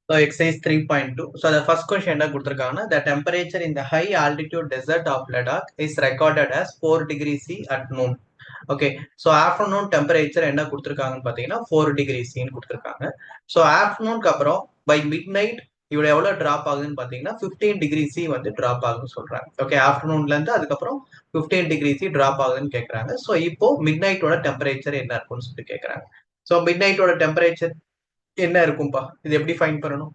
So exercise 3.2. So the first question என்ன கொடுத்திருக்காங்கன்னா the temperature in the high altitude desert of Ladakh is recorded as 4 degrees C at noon. Okay, so afternoon temperature என்ன கொடுத்துருக்காங்கன்னு பார்த்தீங்கன்னா 4 degree சின்னு கொடுத்துருக்காங்க. So ஆஃப்டர்நூனுக்கு அப்புறம் by mid night இவ்வளோ எவ்வளோ drop ஆகுதுன்னு பார்த்தீங்கன்னா 15 டிகிரி சி வந்து ட்ராப் ஆகுதுன்னு சொல்றாங்க. ஓகே, ஆஃப்டர்நூன்லேருந்து அதுக்கப்புறம் 15 டிகிரி சி ட்ராப் ஆகுதுன்னு கேட்குறாங்க. ஸோ இப்போ மிட் நைட்டோட டெம்பரேச்சர் என்ன இருக்கும்னு சொல்லிட்டு கேட்குறாங்க. ஸோ மிட் நைட்டோட டெம்பரேச்சர் என்ன இருக்கும்பா? இது எப்படி ஃபைன் பண்ணணும்?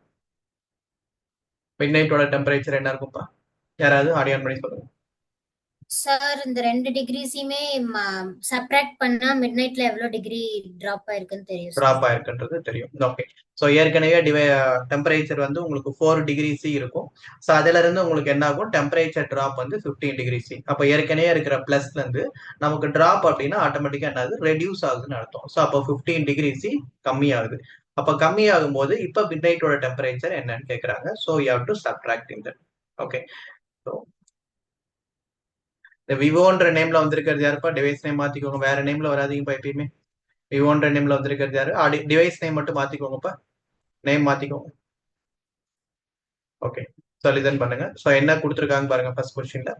மிட் நைட்டோட டெம்பரேச்சர் என்ன இருக்கும்பா? யாராவது ஆடியன் பண்ணி சொல்லுங்க. சார் இந்த 2 டிகிரிஸுமே சப்ராக்ட் பண்ணா மிட் நைட்ல எவ்வளவு டிகிரி டிராப் ஆயிருக்குன்னு தெரியும் சார். டிராப் ஆயிருக்குன்றது தெரியும். ஓகே, ஸோ ஏற்கனவே டெம்பரேச்சர் வந்து உங்களுக்கு 4 டிகிரி சி இருக்கும். ஸோ அதுல இருந்து உங்களுக்கு என்ன ஆகும்? டெம்பரேச்சர் டிராப் வந்து 15 டிகிரி சி. அப்போ ஏற்கனவே இருக்கிற பிளஸ்ல இருந்து நமக்கு டிராப் அப்படின்னா ஆட்டோமேட்டிக்கா என்னது? ரெடியூஸ் ஆகுதுன்னு அர்த்தம். ஸோ அப்போ 15 டிகிரி சி கம்மி ஆகுது. அப்போ கம்மி ஆகும்போது இப்போ மிட் நைட்டோட டெம்பரேச்சர் என்னன்னு கேட்கறாங்க. So you have to subtract இந்த. ஓகே, ஸோ இந்த விவோன்ற நேம்ல வந்திருக்கிறது யாருப்பா? டிவைஸ் நேம் மாத்திக்கோங்க, வேற நேம்ல வராதீங்கப்பா எப்பயுமே. விவோன்ற நேம்ல வந்திருக்கிறது யாரு? டிவைஸ் நேம் மட்டும் மாத்திக்கோங்கப்பா, நேம் மாத்திக்கோங்க. ஓகே, ஸோ லிசன் பண்ணுங்க. ஸோ என்ன கொடுத்துருக்காங்க பாருங்க ஃபர்ஸ்ட் கொஸ்டின்ல.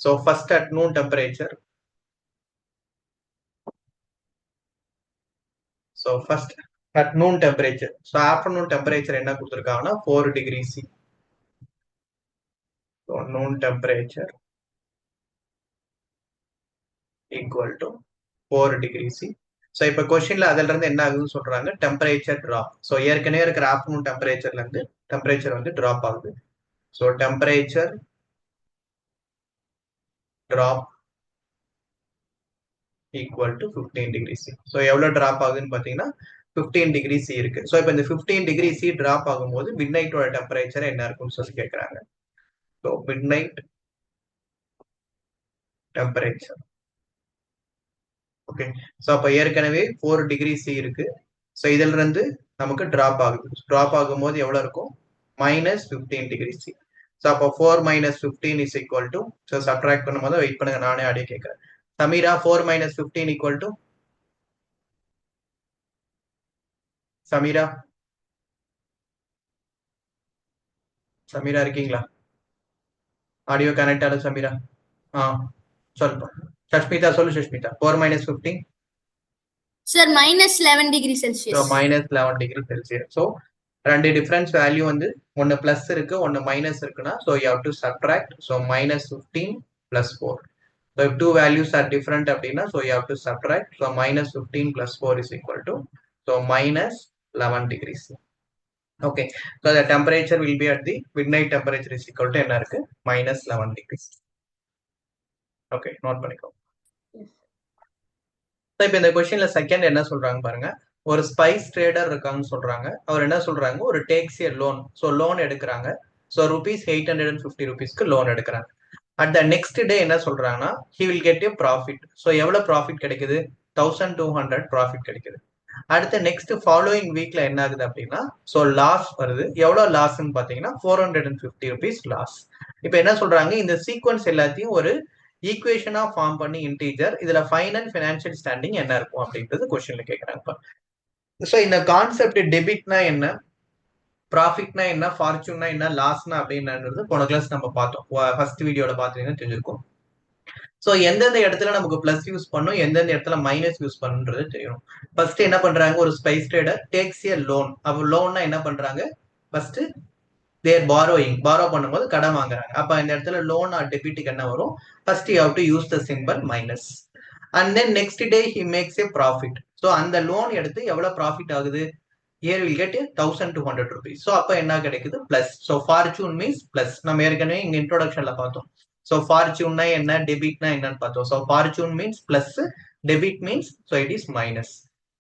So first at noon temperature. So first at noon temperature. So afternoon temperature என்ன கொடுத்துருக்காங்கன்னா 4 degree C. So noon temperature equal to 4 degree C. So இப்போ கொஸ்டின்ல அதுல இருந்து என்ன ஆகுதுன்னு சொல்றாங்க? Temperature drop. ஸோ ஏற்கனவே இருக்கிற ஆஃப்டர்நூன் டெம்பரேச்சர்ல இருந்து டெம்பரேச்சர் வந்து டிராப் ஆகுது. So temperature drop equal to 15 degree C. So எவ்வளோ டிராப் ஆகுதுன்னு பார்த்தீங்கன்னா 15 டிகிரி சி இருக்கு. ஸோ இப்போ இந்த 15 டிகிரி சி டிராப் ஆகும்போது மிட் நைட்டோட டெம்பரேச்சர் என்ன இருக்கும்னு சொல்லி கேட்குறாங்க. So mid night temperature. Okay, so அப்போ ஏற்கனவே 4 டிகிரி சி இருக்கு. ஸோ இதுல இருந்து நமக்கு டிராப் ஆகுது. டிராப் ஆகும்போது எவ்வளோ இருக்கும்? -15 டிகிரி சி. ஸோ அப்போ 4 - 15 is equal to, so subtract பண்ணும்போது வெயிட் பண்ணுங்க, நானே ஆடியோ கேட்குறேன். Sameera, 4 - 15 equal to? சமீரா, சமீரா இருக்கீங்களா? ஆடியோ கனெக்ட் ஆகுது சமீரா? ஆ, சொல்லுப்பா. சஷ்மிதா சொல்லு. Sashmita, 4 - 15. Sir -11 degree so Celsius. -11 degree Celsius. So ரெண்டு டிஃபரன்ஸ் வேல்யூ வந்து ஒன்று பிளஸ் இருக்கு, ஒன்று மைனஸ் இருக்குன்னா, so you have to subtract. So -15 + 4. So if two values are different அப்படின்னா, so you have to subtract. So -15 + 4 is equal to, so -11 degrees. Okay, so the temperature will be at the midnight temperature is equal to என்ன இருக்கு? -11 degrees. Okay, note பண்ணிக்கோ. இப்போ இந்த கொஸ்டின்ல second என்ன சொல்றாங்க பாருங்க. ஒரு ஸ்பைஸ் ட்ரேடர் இருக்காங்கன்னு சொல்றாங்க. அவர் என்ன சொல்றாங்க? ஒரு டேக்ஸ் ஏ லோன். ஸோ லோன் எடுக்கிறாங்க. ஸோ ₹850 லோன் எடுக்கிறாங்க. அட் த நெக்ஸ்ட் டே என்ன சொல்றாங்கன்னா, he will get a profit. So எவ்வளவு ப்ராஃபிட் கிடைக்குது? 1200 ப்ராஃபிட் கிடைக்குது. அடுத்த நெக்ஸ்ட் ஃபாலோயிங் வீக்ல என்ன ஆகுது அப்படின்னா, ஸோ லாஸ் வருது. எவ்வளவு லாஸ்ன்னு பாத்தீங்கன்னா ₹450 லாஸ். இப்போ என்ன சொல்றாங்க? இந்த சீக்வன்ஸ் எல்லாத்தையும் ஒரு ஈக்குவேஷனா ஃபார்ம் பண்ணி இன்டீஜர், இதுல ஃபைன் அண்ட் ஃபினான்ஷியல் ஸ்டாண்டிங் என்ன இருக்கும் அப்படின்றது கொஸ்டின்ல கேட்கறாங்க. ஸோ இந்த கான்செப்ட் டெபிட்னா என்ன, ப்ராஃபிட்னா என்ன, ஃபார்ச்சூன்னா என்ன, லாஸ்னா அப்படின்றது போன கிளாஸ் நம்ம பார்த்தோம். ஃபர்ஸ்ட் வீடியோல பாத்தீங்கன்னா தெரிஞ்சிருக்கும். ஸோ எந்தெந்த இடத்துல நமக்கு பிளஸ் யூஸ் பண்ணும், எந்தெந்த இடத்துல மைனஸ் யூஸ் பண்ணுன்றது தெரியும். ஃபர்ஸ்ட் என்ன பண்றாங்க? ஒரு ஸ்பைஸ் ட்ரேடர் டேக்ஸ் ஏ லோன். அப்போ லோன்னா என்ன பண்றாங்க? ஃபர்ஸ்ட் தேர் பாரோயிங், பாரோ பண்ணும்போது கடன் வாங்குறாங்க. அப்ப இந்த இடத்துல லோன் ஆர் டெபிட்டுக்கு என்ன வரும்? First you have to use the simple minus. And then next day he makes a profit. So அந்த லோன் எடுத்து எவ்வளவு ப்ராஃபிட் ஆகுது? here will get ₹1200. ஸோ அப்ப என்ன கிடைக்குது? Plus. So fortune means plus. நம்ம ஏற்கனவே இங்க இன்ட்ரோடக்ஷன்ல பார்த்தோம். ஸோ ஃபார்ச்சூன்னா என்ன, டெபிட்னா என்னன்னு பார்த்தோம். So fortune means plus, debit means so it is minus.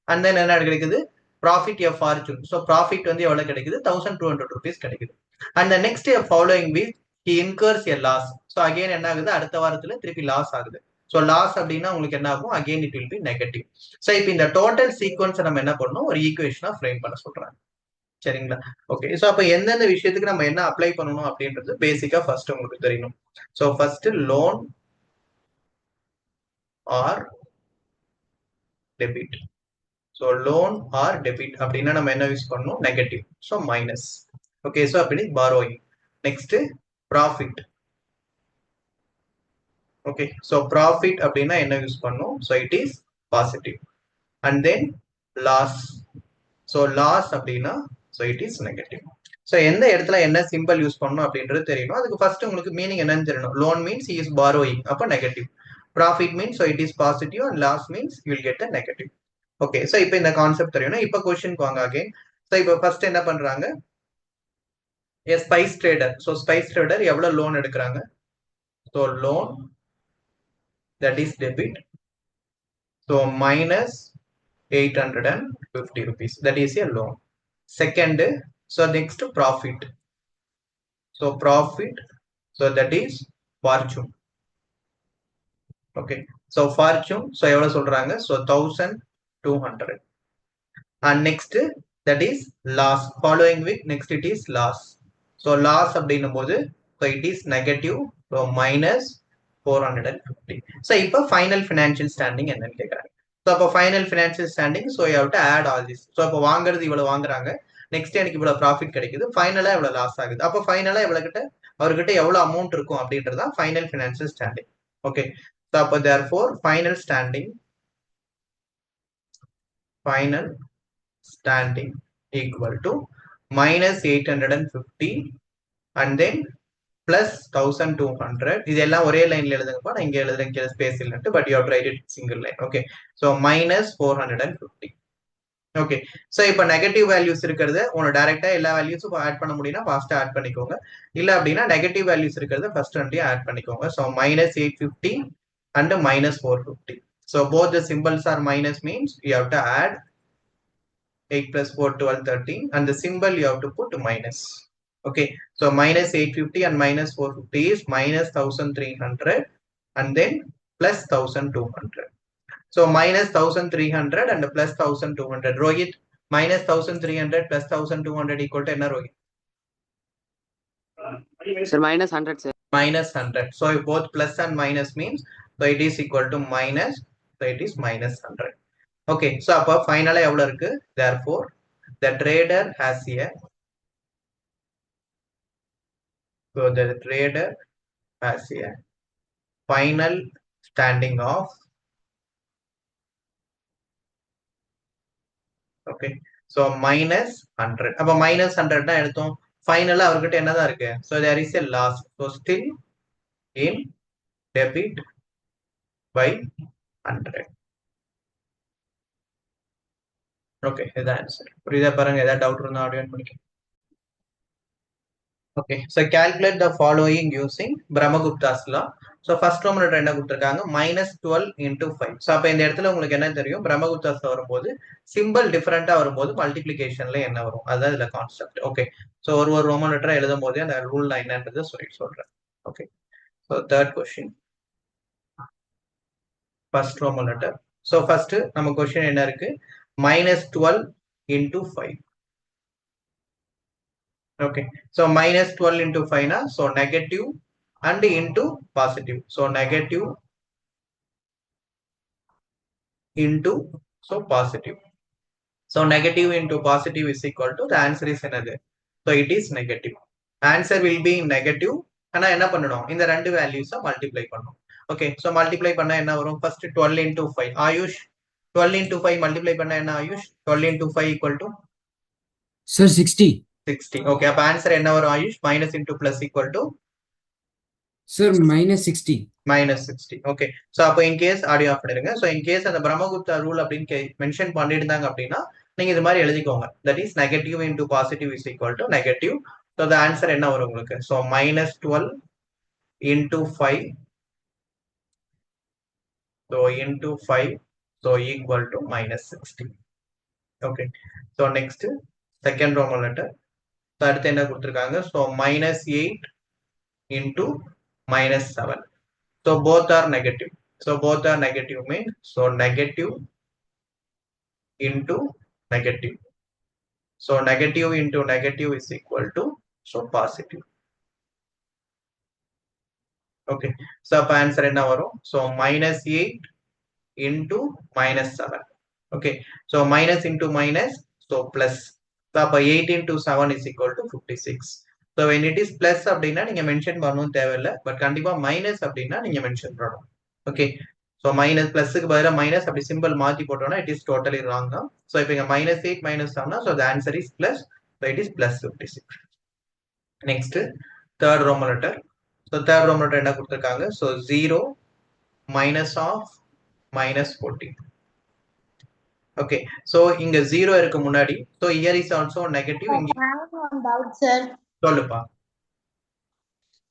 And then என்ன கிடைக்குது? Profit a fortune. So profit வந்து எவ்வளவு கிடைக்குது? ₹1200 கிடைக்குது. And the next following week he incurs a loss. So again என்ன ஆகுது? அடுத்த வாரத்துல திருப்பி லாஸ் ஆகுது. ஸோ லாஸ் அப்படின்னா உங்களுக்கு என்ன ஆகும்? Again it will B negative. So இப்போ இந்த டோட்டல் சீக்வன்ஸ் நம்ம என்ன பண்ணணும்? ஒரு ஈக்குவேஷனா ஃப்ரேம் பண்ண சொல்றாங்க. சரிங்களா? ஓகே, ஸோ அப்போ எந்தெந்த விஷயத்துக்கு நம்ம என்ன அப்ளை பண்ணணும் அப்படின்றது பேசிக்கா ஃபர்ஸ்ட் உங்களுக்கு தெரியணும். So first loan or debit. So loan or debit அப்படின்னா நம்ம என்ன யூஸ் பண்ணணும், negative. So minus. Okay, so அப்படி borrowing. Next profit. Okay, so profit அப்படின்னா என்ன யூஸ் பண்ணணும், so it is positive. And then loss. So loss அப்படின்னா so it is negative. So எந்த இடத்துல என்ன சிம்பிள் யூஸ் பண்ணணும் அப்படின்றது தெரியணும். அதுக்கு ஃபர்ஸ்ட் உங்களுக்கு மீனிங் என்னன்னு தெரியணும். Loan means he is borrowing, அப்போ negative. Profit means so it is positive and loss means you will get a negative. Okay, so இப்போ இந்த கான்செப்ட் தெரியணும். இப்போ கொஸ்டினுக்கு வாங்க அகைன். ஸோ இப்போ ஃபர்ஸ்ட் என்ன பண்றாங்க, spice trader. So spice trader எவ்வளவு லோன் எடுக்கிறாங்க, so loan that is debit. So minus 850 rupees, that is a loan. Second, so next profit. So profit, so that is fortune. Okay, so fortune, so எவ்வளவு சொல்றாங்க, so 1200. And next that is loss. Following week next it is loss. So loss அப்படின்னும் போது so it is negative, so minus 450. So இப்போ final financial standing என்னன்னு கேக்குறாங்க. So அப்போ final financial standing, so you have to add all this. So அப்போ வாங்குறது இவ்வளவு வாங்குறாங்க, நெக்ஸ்ட் எனக்கு இவ்வளவு ப்ராஃபிட் கிடைக்குது, ஃபைனலா இவ்வளவு லாஸ் ஆகுது. அப்போ ஃபைனலா இவ்வளவு கிட்ட அவர்கிட்ட எவ்வளவு அமௌண்ட் இருக்கும் அப்படின்றதான் final financial standing. Okay, so அப்போ therefore final standing equal to minus 850 and then plus 1200. இது எல்லாம் ஒரே லைன்ல எழுதுங்கப்பா, நான் இங்க எழுதுறேன் கீழே ஸ்பேஸ் இல்லைன்ட்டு, but you have to right it single line. Okay, so minus 450. Okay, so இப்போ நெகட்டிவ் வேல்யூஸ் இருக்கிறது உங்களுக்கு டைரக்டா எல்லா வேல்யூஸும் ஆட் பண்ண முடியும்னா ஃபாஸ்டா ஆட் பண்ணிக்கோங்க. இல்ல அப்படின்னா நெகட்டிவ் வேல்யூஸ் இருக்கிறத ஃபர்ஸ்ட் ரெண்டையும் ஆட் பண்ணிக்கோங்க. So minus 850 and minus 450. So both the symbols are minus means you have to add 8 plus 4 12 13 and the symbol you have to put minus. Okay, so minus 850 and minus 450 is minus 1300 and then plus 1200. So minus 1300 and plus 1200. Rohit, minus 1300 plus 1200 equal to enna Rohit? Sir, minus 100 sir. Minus 100. So if both plus and minus means so it is equal to minus, so it is minus 100. Okay, so அப்ப ஃபைனலா எவ்வளவு இருக்கு, therefore the trader has a, so the trader has a final standing of, okay, so minus 100. அப்ப minus 100 தான் எடுத்தோம். ஃபைனலா அவர்கிட்ட என்னதான் இருக்கு, so there is a loss, so still in debit by 100. Okay, இதான் ஆன்சர். புரியுதா பாருங்க, ஏதாவது டவுட் இருந்தா ஆடியோ பண்ணிக்க. Okay, so calculate the following using Brahmagupta's law. So first row என்ன கொடுத்துருக்காங்க, -12 into 5. ஸோ அப்போ இந்த இடத்துல உங்களுக்கு என்ன தெரியும், பிரம்மகுப்தாஸ் வரும்போது சிம்பிள் டிஃபரெண்டா வரும்போது மல்டிபிளிகேஷன்ல என்ன வரும், அதான் இதுல கான்செப்ட். ஓகே, ஸோ ஒரு ரோமன் லெட்டரா எழுதும் போதே அந்த ரூல் நான் என்னன்றதை சொல்றேன். Okay, so third question, first Roman letter. So first நம்ம கொஸ்டின் என்ன இருக்கு, -12 into 5. Okay, so minus 12 into 5 na, so negative and into positive, so negative into, so positive, so negative into positive is equal to, the answer is another, so it is negative. Answer will be negative. ஆனா என்ன பண்ணணும், இந்த ரெண்டு வேல்யூஸை multiply பண்ணணும். Okay, so multiply பண்ணா என்ன வரும், first 12 into 5. AYUSH 12 into 5 multiply பண்ணா என்ன AYUSH, 12 into 5 equal to Sir, 60. 60. Okay, அப்ப ஆன்சர் என்ன வரும் AYUSH, minus into plus equal to Sir, minus 60. minus 60. Okay, so அப்போ in case ஆடியோ ஆஃப் பண்ணிருங்க. So in case அந்த பிரம்மகுப்தா ரூல் அப்படின்னு மென்ஷன் பண்ணிருந்தாங்க அப்படின்னா நீங்க இது மாதிரி எழுதிக்கோங்க, that is negative into positive is equal to negative. So the answer என்ன வரும் உங்களுக்கு, so minus 12 into 5, so into 5, so equal to minus 60. Okay, so next second Roman letter. So அடுத்து என்ன கொடுத்திருக்காங்க, so minus 8 into minus 7. So both are negative. So both are negative means, so negative into negative. So negative into negative is equal to, so positive. Okay, so அப்ப answer என்ன வரும், so minus 8 into minus 7. Okay, so minus into minus, so plus. So அப்ப 8 into 7 is equal to 56. So when it is plus அப்படின்னா நீங்க mention பண்ணணும் தேவையில்லை, but கண்டிப்பா minus அப்படின்னா நீங்க மென்ஷன் பண்ணணும். ஓகே, ஸோ மைனஸ் பிளஸ்க்கு பதிலாக மைனஸ் அப்படி சிம்பிள் மாற்றி போட்டோம்னா இட் இஸ் டோட்டலி ராங் தான். ஸோ இப்போ இங்கே -8 -7, so the answer is plus, so it is plus 56. Next third roman letter. So third roman letter என்ன கொடுத்துருக்காங்க? So 0 minus of -14. Okay, so இங்க 0 இருக்கு முன்னாடி, so year is also negative. இங்க சொல்லுப்பா.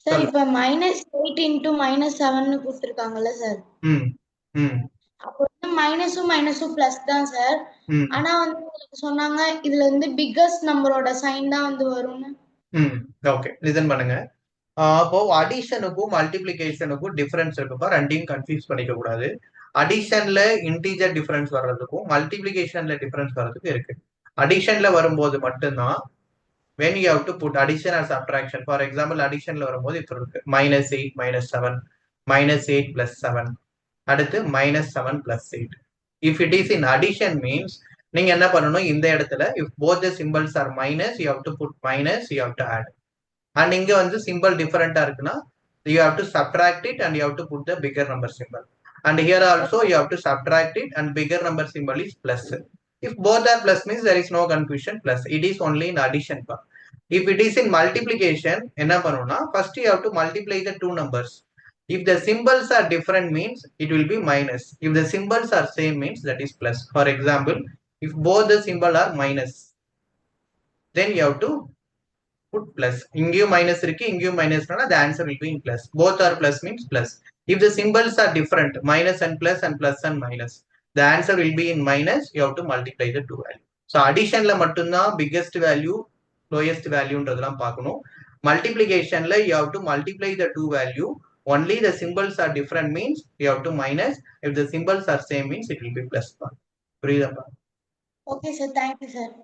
சார் இப்ப -8 into -7 கொடுத்திருக்காங்கல்ல சார். அப்போ வந்து மைனஸும் பிளஸ் தான் சார். ஆனா வந்து உங்களுக்கு சொன்னாங்க இதுல வந்து பிக்கஸ்ட் நம்பரோட சைன் தான் வந்து வரும்னு. ஓகே, லிசன் பண்ணுங்க. அப்போ அடிஷனுக்கும் மல்டிபிளிகேஷனுக்கும் டிஃபரன்ஸ் இருக்குப்பா, ரெண்டையும் கன்ஃபியூஸ் பண்ணிக்க கூடாது. அடிஷன்ல இன்டீஜர் டிஃபரன்ஸ் வர்றதுக்கும் மல்டிபிளிகேஷன்ல டிஃபரன்ஸ் வர்றதுக்கும் இருக்கு. அடிஷன்ல வரும்போது மட்டும்தான் when you have to put addition or subtraction. For example, additionல வரும்போது இப்போ இருக்கு -8 -7, -8 plus 7, அடுத்து -7 plus 8. If it is in addition means நீங்க என்ன பண்ணணும், இந்த இடத்துல if both the symbols are minus, you have to put minus, you have to add. And இங்க வந்து symbol different இருக்குன்னா you have to subtract it and you have to put the bigger number symbol. And here also you have to subtract it and bigger number symbol is plus. If both are plus means there is no confusion, plus. It is only in addition part. If it is in multiplication, enna panona, first you have to multiply the two numbers. If the symbols are different means it will be minus. If the symbols are same means that is plus. For example, if both the symbol are minus, then you have to put plus. Ingiyum minus irukku, ingiyum minus na, the answer will be in plus. Both are plus means plus. If the symbols are different, minus and plus and minus, the answer will be in minus. You have to multiply the two values. So addition la mattumna biggest value, lowest value ன்றதெல்லாம் பார்க்கணும். Multiplication la you have to multiply the two value. Only the symbols are different means you have to minus. If the symbols are same means it will be plus. புரியுதா? Okay sir, thank you sir.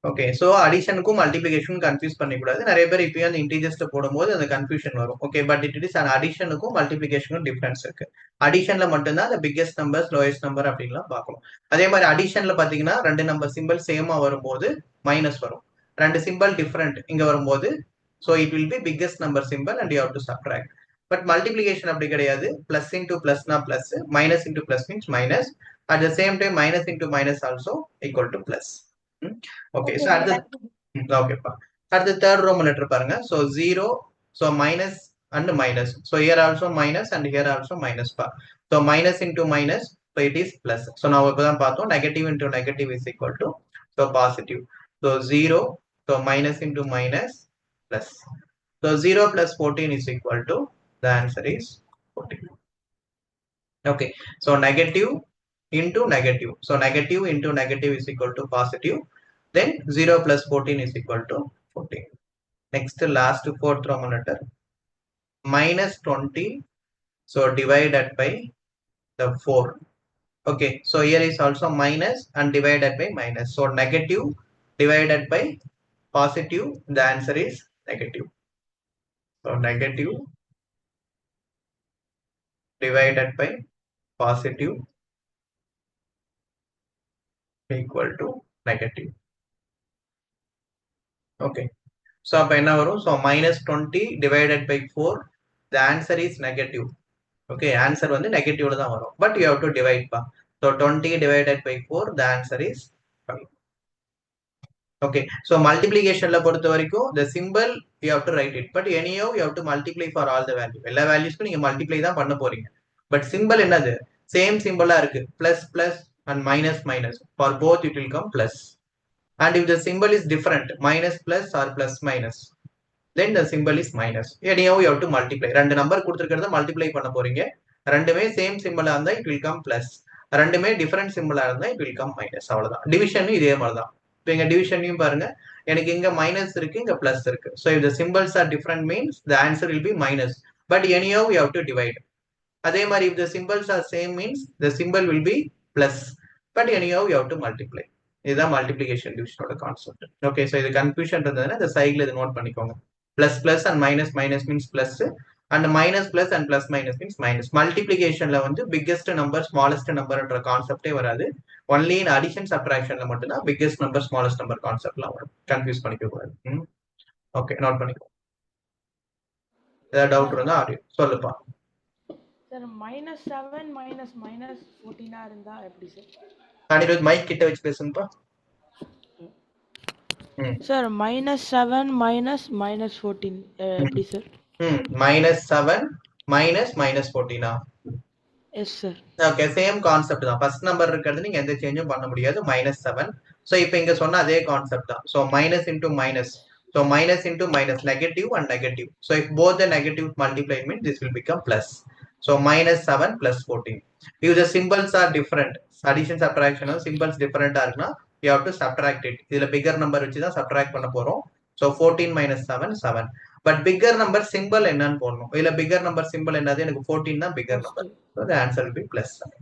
Okay, so அடிஷனுக்கும் மல்டிபிளிகேஷனுக்கும் confuse பண்ணிக்கூடாது. நிறைய பேர் இப்போ அந்த இன்டீஜர்ஸ்ல போடும்போது அந்த கன்ஃபியூஷன் வரும். ஓகே, பட் இட் இஸ் அந்த அடிஷனுக்கும் மல்டிபிளிகேஷனுக்கும் டிஃபரன்ஸ் இருக்கு. அடிஷன்ல மட்டும்தான் அந்த பிக்கெஸ்ட் நம்பர்ஸ், லோயஸ்ட் நம்பர் அப்படின்லாம் பார்க்கணும். அதே மாதிரி அடிஷன்ல பாத்தீங்கன்னா ரெண்டு நம்பர் சிம்பிள் சேமா வரும்போது மைனஸ் வரும், ரெண்டு சிம்பிள் டிஃபரெண்ட் இங்க வரும்போது so it will be biggest number simple and you have to subtract. But multiplication அப்படி கிடையாது. பிளஸ் இன்டூ பிளஸ்னா plus, minus into plus means minus. At the same time minus into minus also equal to plus. Okay, so at the third Roman letter பாருங்க. So 0, so minus and minus. So here also minus and here also minus pa. So minus into minus, so it is plus. So now இப்பதான் பார்த்தோம் negative into negative is equal to so positive. So 0, so minus into minus plus. So 0 plus 14 is equal to, the answer is 14. Okay, so negative into negative. So negative into negative is equal to positive. Then 0 plus 14 is equal to 14. Next, last fourth Roman letter. -20. So divided by the 4. Okay, so here is also minus and divided by minus. So negative divided by positive. The answer is negative. So negative divided by positive equal to negative. Okay, so அப்ப என்ன வரும்? So -20 divided by 4, the answer is negative. Okay, answer வந்து நெகட்டிவ்ல தான் வரும், but you have to divide pa. So 20 divided by 4, the answer is 5. Okay, so multiplicationல பொறுத்த வரைக்கும் the symbol you have to write it, but anyhow you have to multiply for all the value. எல்லா வேல்யூஸ்க்கும் நீங்க multiply தான் பண்ண போறீங்க. But symbol என்னது? Same symbol இருக்கு, plus plus and minus minus. For both it will come plus. And if the symbol is different, minus plus or plus minus, then the symbol is minus. Anyhow you have to multiply. ரெண்டு number கொடுத்திருக்கிறத multiply பண்ண போறீங்க. ரெண்டுமே same சிம்பிளா இருந்தா it will come plus. ரெண்டுமே different சிம்பிளா இருந்தா it will come minus. அவ்வளவுதான். டிவிஷனும் இதே மாதிரி தான். இப்போ இங்க டிவிஷனையும் பாருங்க, எனக்கு இங்க மைனஸ் இருக்கு, இங்க பிளஸ் இருக்கு. So if the symbols are different means the answer will be minus. But anyhow you have to divide. அதே மாதிரி if the symbols are same means the symbol will be plus. But anyhow you have to multiply. இதுதான் multiplication டிவிஷனோட concept. Okay, so இது confusion இருந்ததுன்னா இந்த சைடில் இது note பண்ணிக்கோங்க. Plus plus and minus minus means plus, and minus plus and plus minus means minus. மல்டிபிளிகேஷன்ல வந்து பிக்கெஸ்ட் நம்பர் ஸ்மாலஸ்ட் நம்பர்ன்ற கான்செப்டே வராது. ஒன்லி இன் அடிஷன் சப்ட்ராக்ஷன்ல மட்டும்தான் பிக்கெஸ்ட் நம்பர் ஸ்மாலஸ்ட் நம்பர் கான்செப்ட்லாம் வரும். கன்ஃபியூஸ் பண்ணிக்க கூடாது. ஓகே, நோட் பண்ணிக்கோ. ஏதாவது டவுட் இருந்தா ஆடியோ சொல்லுப்பா. சார் -7 -14 இருந்தா எப்படி சார்? அனிருத் மைக் கிட்ட வச்சு பேசுங்கப்பா. சார் -7 -14 எப்படி sir? -7 -14 yes sir. Okay, same concept தான். ஃபர்ஸ்ட் நம்பர் இருக்கிறது நீங்க எந்த சேஞ்சும் பண்ண முடியாது. -7. ஸோ இப்போ இங்க சொன்ன அதே கான்செப்ட் தான். So minus into minus. So minus into minus, negative and negative. So if both the negatives multiply, means this will become plus. So -7 plus 14. If the symbols are different, addition subtraction symbols different are na, you have to subtract it. This is a bigger number which is subtract panna porom. So 14 minus 7, 7. But bigger number symbol enna போடணும். இல்ல bigger number symbol என்னது? எனக்கு 14 தான் bigger number. So the answer will be plus 7.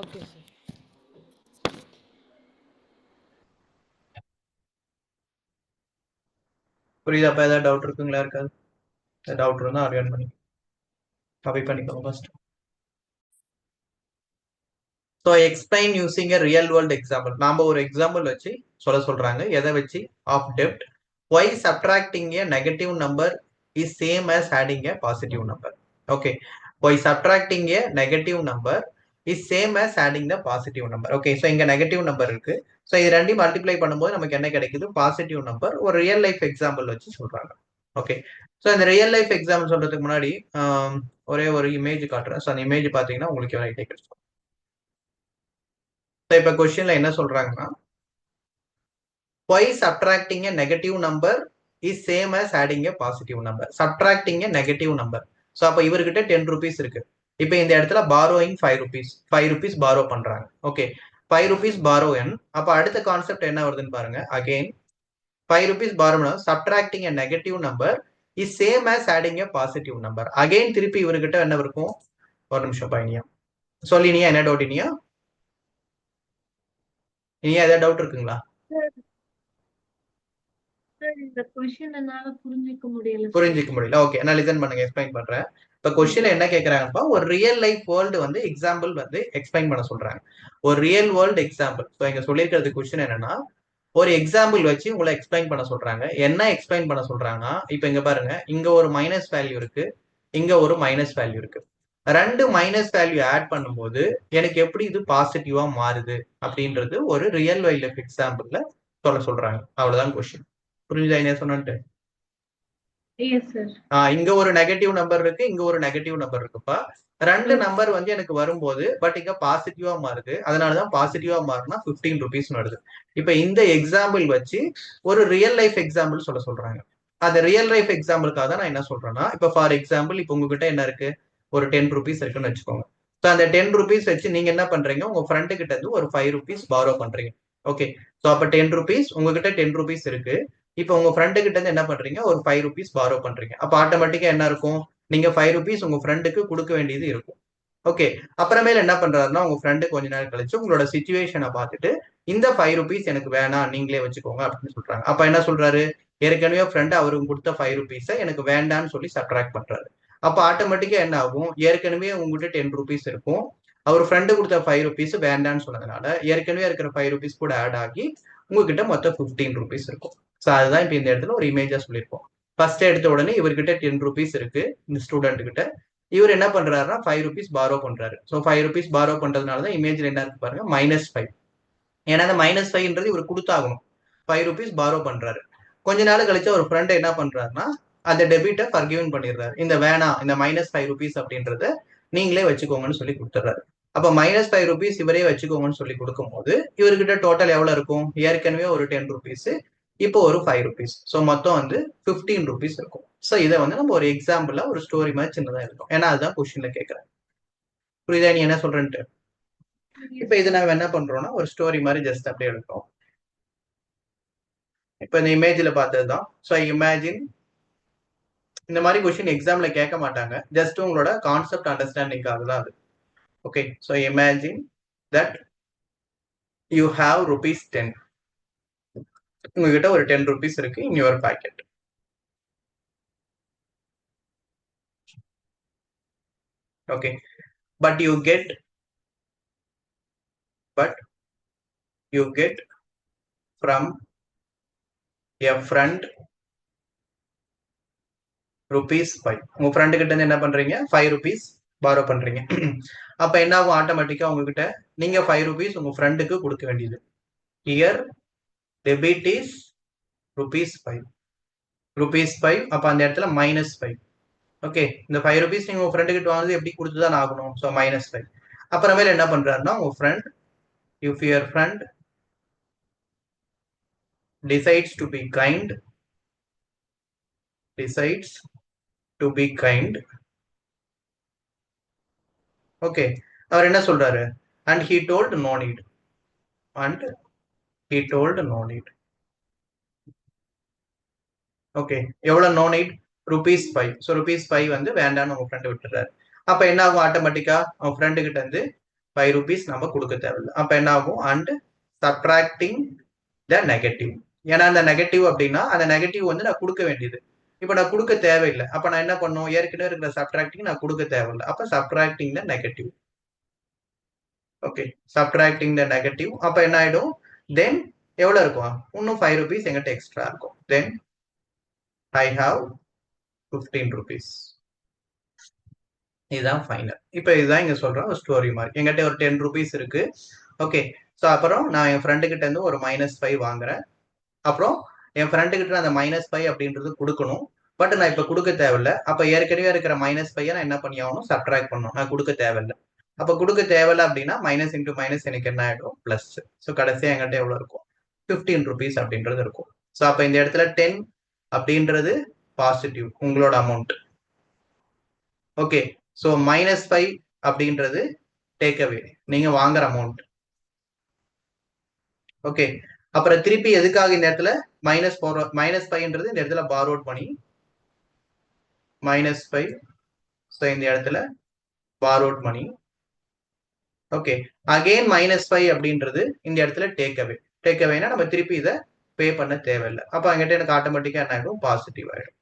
Okay sir. புரியுதாப்பா? ஏதாவது doubt இருக்குங்களா? இருக்காது. Doubt இருந்தா argue பண்ணி காப்பி பண்ணிக்கோங்க first. So explain using a real world example. நாம ஒரு எக்ஸாம்பிள் வச்சு சொல்றாங்க. எதை வச்சு? ஆஃப் டெப்ட். Why subtracting a negative number is same as adding a positive number. Okay, why subtracting a negative number is same as adding the positive number. Okay, so இங்க negative number இருக்கு. ஸோ இது ரெண்டையும் மல்டிப்ளை பண்ணும்போது நமக்கு என்ன கிடைக்குது? Positive number. ஒரு ரியல் லைஃப் எக்ஸாம்பிள் வச்சு சொல்றாங்க. ஓகே, ஸோ இந்த ரியல் லைஃப் எக்ஸாம்பிள் சொல்றதுக்கு முன்னாடி ஒரே ஒரு இமேஜ் காட்டுறேன். ஸோ அந்த இமேஜ் பார்த்தீங்கன்னா உங்களுக்கு ஒரு ஐடியா கிடைக்கும். ஸோ இப்போ கொஸ்டின்ல என்ன சொல்றாங்கன்னா, why subtracting a negative number is same as adding a positive number. Subtracting a negative number. So அப்போ இவர்கிட்ட 10 rupees இருக்கு. இப்போ இந்த இடத்துல borrowing 5 rupees. 5 rupees borrow பண்றாங்க. Okay, 5 rupees borrow n. அப்போ அடுத்த கான்செப்ட் என்ன வருதுன்னு பாருங்க. அகைன் 5 rupees borrow பண்ணா subtracting a negative number is same as adding a positive number. Again திருப்பி இவர்கிட்ட என்ன இருக்கும்? ஒரு நிமிஷம் பையனியா சொல்லினியா, என்ன டவுட் இனியா? இனியா ஏதாவது டவுட் இருக்குங்களா? புரிஞ்சிக்க முடியல. ஓகே, நான் லிசன் பண்ணுங்க, எக்ஸ்பிளைன் பண்றேன். இப்ப கொஸ்டின்ல என்ன கேக்குறாங்கப்பா, ஒரு ரியல் லைஃப் வேர்ல்டு வந்து எக்ஸாம்பிள் வந்து எக்ஸ்பிளைன் பண்ண சொல்றாங்க. ஒரு ரியல் வேர்ல்டு எக்ஸாம்பிள். ஸோ இங்க சொல்லியிருக்கிறது கொஸ்டின் என்னன்னா, ஒரு எக்ஸாம்பிள் வச்சு உங்களை எக்ஸ்பிளைன் பண்ண சொல்றாங்க. என்ன எக்ஸ்பிளைன் பண்ண சொல்றாங்கன்னா, இப்ப இங்க பாருங்க, இங்க ஒரு மைனஸ் வேல்யூ இருக்கு, இங்க ஒரு மைனஸ் வேல்யூ இருக்கு. ரெண்டு மைனஸ் வேல்யூ ஆட் பண்ணும்போது எனக்கு எப்படி இது பாசிட்டிவா மாறுது அப்படின்றது ஒரு ரியல் லைஃப் எக்ஸாம்பிள்ல சொல்றாங்க. அவ்வளவுதான் கொஸ்டின். புரிஞ்சுதா என்ன சொன்னேன்ட்டு? இங்க ஒரு நெகட்டிவ் நம்பர் இருக்கு, இங்க ஒரு நெகட்டிவ் நம்பர் இருக்குப்பா. ரெண்டு நம்பர் வந்து எனக்கு வரும்போது பட் இங்க பாசிட்டிவா மாறுது. அதனாலதான் பாசிட்டிவா மாறினா 15 rupees வருது. இப்ப இந்த எக்ஸாம்பிள் வச்சு ஒரு ரியல் லைஃப் எக்ஸாம்பிள் சொல்றாங்க. அந்த ரியல் லைஃப் எக்ஸாம்பிளுக்காக தான் நான் என்ன சொல்றேன்னா, இப்ப ஃபார் எக்ஸாம்பிள் இப்ப உங்ககிட்ட என்ன இருக்கு? ஒரு 10 rupees இருக்குன்னு வச்சுக்கோங்க. ஸோ அந்த 10 rupees வச்சு நீங்க என்ன பண்றீங்க? உங்க ஃப்ரெண்டு கிட்ட இருந்து ஒரு 5 rupees borrow பண்றீங்க. ஓகே, ஸோ அப்ப 10 rupees உங்ககிட்ட 10 rupees இருக்கு. இப்போ உங்க ஃப்ரெண்டு கிட்ட இருந்து என்ன பண்றீங்க? ஒரு 5 rupees borrow பண்றீங்க. அப்ப ஆட்டோமேட்டிக்கா என்ன இருக்கும்? நீங்க 5 rupees உங்க ஃப்ரெண்டுக்கு கொடுக்க வேண்டியது இருக்கும். ஓகே, அப்புறமேல என்ன பண்றாருன்னா, உங்க ஃப்ரெண்டு கொஞ்ச நேரம் கழிச்சு உங்களோட சிச்சுவேஷனை பார்த்துட்டு இந்த 5 rupees எனக்கு வேணாம், நீங்களே வச்சுக்கோங்க அப்படின்னு சொல்றாங்க. அப்ப என்ன சொல்றாரு? ஏற்கனவே ஃப்ரெண்டு அவருக்கு கொடுத்த 5 rupees எனக்கு வேண்டான்னு சொல்லி சப்ட்ராக்ட் பண்றாரு. அப்ப ஆட்டோமேட்டிக்கா என்ன ஆகும்? ஏற்கனவே உங்ககிட்ட 10 rupees இருக்கும், அவர் ஃப்ரெண்டு கொடுத்த 5 rupees வேண்டான்னு சொன்னதுனால ஏற்கனவே இருக்கிற 5 rupees கூட ஆட் ஆகி உங்ககிட்ட மொத்தம் 15 rupees இருக்கும். ஸோ அதுதான் இப்போ இந்த இடத்துல ஒரு இமேஜா சொல்லியிருப்போம். ஃபர்ஸ்ட் எடுத்த உடனே இவர்கிட்ட 10 rupees இருக்கு இந்த ஸ்டூடெண்ட் கிட்ட. இவர் என்ன பண்றாருன்னா 5 rupees borrow பண்றாரு. ஸோ 5 rupees borrow பண்றதுனாலதான் இமேஜ்ல என்ன இருக்கு பாருங்க, -5. ஏன்னா அந்த -5ன்றது இவர் கொடுத்தாகணும். 5 rupees borrow பண்றாரு. கொஞ்ச நாள் கழிச்சு ஒரு ஃப்ரெண்ட் என்ன பண்றாருன்னா அந்த டெபிட்டை ஃபர்கிவன் பண்ணிடுறாரு. இந்த வேணாம், இந்த -5 rupees அப்படின்றத நீங்களே வச்சுக்கோங்கன்னு சொல்லி கொடுத்துறாரு. அப்ப -5 rupees இவரே வச்சுக்கோங்கன்னு சொல்லி கொடுக்கும்போது இவர்கிட்ட டோட்டல் எவ்வளவு இருக்கும்? ஏற்கனவே ஒரு 10 rupees, இப்போ ஒரு 5 rupees. ஸோ மொத்தம் வந்து 15 rupees இருக்கும். ஸோ இதை வந்து நம்ம ஒரு எக்ஸாம்பிளா ஒரு ஸ்டோரி மாதிரி சின்னதா இருக்கும். ஏன்னா அதுதான் கொஸ்டின்ல கேட்கறேன். புரியுதா நீ என்ன சொல்றேன்ட்டு? இப்ப இது நம்ம என்ன பண்றோம்னா ஒரு ஸ்டோரி மாதிரி ஜஸ்ட் அப்படியே எடுக்கிறோம். இப்ப இந்த இமேஜ்ல பார்த்ததுதான். ஸோ இமேஜின் இந்த மாதிரி கொஸ்டின் எக்ஸாம்ல கேட்க மாட்டாங்க. ஜஸ்ட் உங்களோட கான்செப்ட் அண்டர்ஸ்டாண்டிங்காக தான் அது. Okay, so imagine that you have ₹10. உங்ககிட்ட ஒரு 10 rupees இருக்கு in your packet. Okay, but you get from a friend ₹5. உங்க ஃப்ரெண்டு கிட்ட இருந்து என்ன பண்றீங்க, ₹5 பாரோ பண்றீங்க. அப்ப என்ன ஆகும், ஆட்டோமேட்டிக்கா உங்ககிட்ட நீங்க ₹5 உங்க ஃப்ரெண்டுக்கு கொடுக்க வேண்டியது. Here debit is ₹5. ₹5 அப்ப அந்த இடத்துல -5. ஓகே, இந்த ₹5 நீங்க உங்க ஃப்ரெண்டு கிட்ட வாங்குறது எப்படி கொடுத்துதான் ஆகணும். ஸோ -5. அப்புறமேல என்ன பண்றாருன்னா உங்க friend, if your friend decides to be kind, okay, அவர் என்ன சொல்றாரு, and he told no need. Okay, எவ்வளவு நோ நீட், ₹5. ஸோ ₹5 வந்து வேண்டாம்னு உங்க ஃப்ரெண்டு விட்டுறாரு. அப்ப என்ன ஆகும், ஆட்டோமேட்டிக்கா உங்க ஃப்ரெண்டு கிட்ட இருந்து ₹5 நம்ம கொடுக்க தேவையில்லை. அப்ப என்ன ஆகும், அண்ட் சப்ட்ராக்டிங் த நெகட்டிவ். ஏன்னா அந்த நெகட்டிவ் அப்படின்னா அந்த நெகட்டிவ் வந்து நான் கொடுக்க வேண்டியது, இப்ப நான் கொடுக்க தேவையில்லை. அப்ப நான் என்ன பண்ணும், ஏற்கனவே இருக்கிற சப்ட்ராக்டிங் நான் கொடுக்க தேவையில்லை. அப்ப subtracting the negative. Okay, subtracting the negative. அப்ப என்ன ஆயிடும், தென் எவ்வளவு இருக்கும், இன்னும் ₹5 எங்கிட்ட எக்ஸ்ட்ரா இருக்கும். தென் I have ₹15. இதுதான் ஃபைனல். இப்ப இதுதான் இங்க சொல்ற ஒரு ஸ்டோரி மாதிரி. எங்கிட்ட ஒரு ₹10 இருக்கு. ஓகே, ஸோ அப்புறம் நான் என் ஃப்ரெண்டு கிட்ட இருந்து ஒரு -5 வாங்குறேன். அப்புறம் என் ஃப்ரெண்டு கிட்ட அந்த -5 அப்படின்றது கொடுக்கணும். பட் நான் இப்ப கொடுக்க தேவையில்லை. அப்ப ஏற்கனவே இருக்கிற -5 நான் என்ன பண்ணி ஆகணும், சப்ட்ராக்ட் பண்ணணும். நான் கொடுக்க தேவையில்லை. அப்ப கொடுக்க தேவையில்லை அப்படின்னா மைனஸ் இன்டூ மைனஸ் எனக்கு என்ன ஆயிடும், பிளஸ். ஸோ கடைசியா எங்கிட்ட எவ்வளவு இருக்கும், ₹15 அப்படின்றது இருக்கும். ஸோ அப்ப இந்த இடத்துல 10 அப்படின்றது பாசிட்டிவ், உங்களோட அமௌண்ட். ஓகே, ஸோ -5 அப்படின்றது டேக் அவே, நீங்க வாங்குற அமௌண்ட். ஓகே, அப்புறம் திருப்பி எதுக்காக இந்த இடத்துல -5ன்றது இந்த இடத்துல பாரோட் மணி, -5. ஸோ இந்த இடத்துல பாரோட் மணி. ஓகே, அகெயின் -5 அப்படின்றது இந்த இடத்துல டேக் அவே. டேக் அவேனா நம்ம திருப்பி இதை பே பண்ண தேவையில்லை. அப்போ அங்கிட்ட எனக்கு ஆட்டோமேட்டிக்கா என்ன ஆகிடும், பாசிட்டிவ் ஆகிடும்.